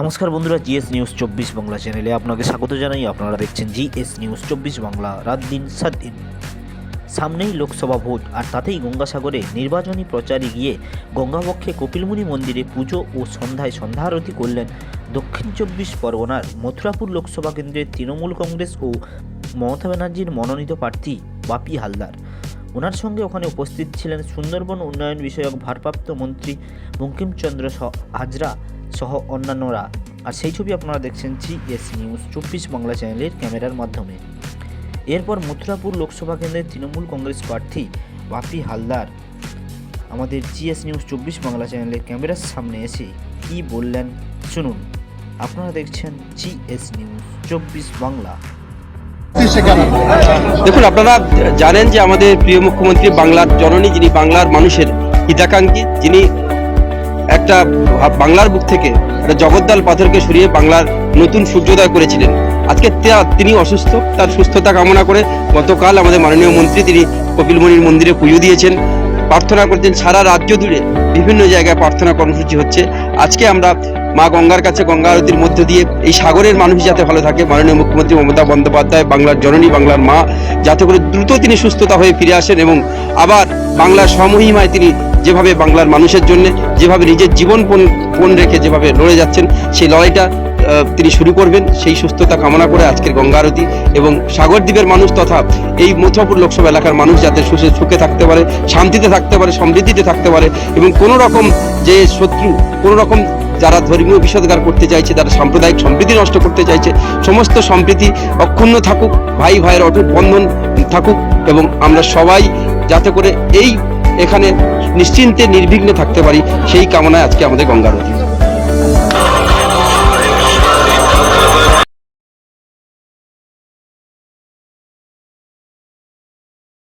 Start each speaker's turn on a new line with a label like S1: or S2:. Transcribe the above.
S1: নমস্কার বন্ধুরা, GS news 24 Bangla চ্যানেলে আপনাকে স্বাগত জানাই। আপনারা দেখছেন জিএস নিউজ 24 বাংলা। রাত দিন 7 দিন, সামনেই লোকসভা ভোট, আর তাতেই গঙ্গাসাগরে নির্বাচনী প্রচারে গিয়ে গঙ্গাবক্ষে কপিলমুনি মন্দিরে পুজো ও সন্ধ্যায় সন্ধ্যা আরতি করলেন দক্ষিণ 24 পরগনার মথুরাপুর লোকসভা কেন্দ্রের তৃণমূল কংগ্রেস ও মমতা ব্যানার্জির মনোনীত প্রার্থী বাপি হালদার। ওনার সঙ্গে ওখানে উপস্থিত ছিলেন সুন্দরবন উন্নয়ন বিষয়ক ভারপ্রাপ্ত মন্ত্রী বঙ্কিমচন্দ্র হাজরা সহ অন্যান্যরা। আর সেই ছবি আপনারা দেখছেন জিএস নিউজ 24 বাংলা চ্যানেলের ক্যামেরার মাধ্যমে। এরপর মথুরাপুর লোকসভা কেন্দ্রের তৃণমূল কংগ্রেস প্রার্থী বাপি হালদার আমাদের জিএস নিউজ 24 বাংলা চ্যানেলের ক্যামেরার সামনে এসে কী বললেন শুনুন। আপনারা দেখছেন জিএস নিউজ 24 বাংলা।
S2: দেখুন, আপনারা জানেন যে আমাদের প্রিয় মুখ্যমন্ত্রী বাংলার জননী, যিনি বাংলার মানুষের হিতাকাঙ্ক্ষী, যিনি একটা বাংলার বুক থেকে একটা জগদ্দল পাথরকে সরিয়ে বাংলার নতুন সূর্যোদয় করেছিলেন। আজকে তিনি অসুস্থ, তার সুস্থতা কামনা করে গতকাল আমাদের মাননীয় মন্ত্রী তিনি কপিলমুনির মন্দিরে পুজো দিয়েছেন, প্রার্থনা করছেন। সারা রাজ্য জুড়ে বিভিন্ন জায়গায় প্রার্থনা কর্মসূচি হচ্ছে। আজকে আমরা মা গঙ্গার কাছে গঙ্গা আরতির মধ্য দিয়ে এই সাগরের মানুষ যাতে ভালো থাকে, মাননীয় মুখ্যমন্ত্রী মমতা বন্দ্যোপাধ্যায় বাংলার জননী, বাংলার মা, যাতে করে দ্রুত তিনি সুস্থতা হয়ে ফিরে আসেন এবং আবার বাংলার সমহিমায় তিনি যেভাবে বাংলার মানুষের জন্য যেভাবে নিজের জীবন পণ রেখে যেভাবে লড়ে যাচ্ছেন, সেই লড়াইটা তিনি শুরু করবেন। সেই সুস্থতা কামনা করে আজকের গঙ্গা আরতি এবং সাগরদ্বীপের মানুষ তথা এই মথুরাপুর লোকসভা এলাকার মানুষ যাতে সুখে থাকতে পারে, শান্তিতে থাকতে পারে, সমৃদ্ধিতে থাকতে পারে এবং কোনো রকম যে শত্রু, কোনো রকম যারা ধর্মীয় বিষোদ্গার করতে চাইছে, যারা সাম্প্রদায়িক সম্প্রীতি নষ্ট করতে চাইছে, সমস্ত সম্প্রীতি অক্ষুণ্ণ থাকুক, ভাই ভাইয়ের অটুট বন্ধন থাকুক এবং আমরা সবাই যাতে করে এখানে নিশ্চিন্তে নির্বিঘ্নে থাকতে পারি, সেই কামনায় আজকে আমাদের গঙ্গা আরতি।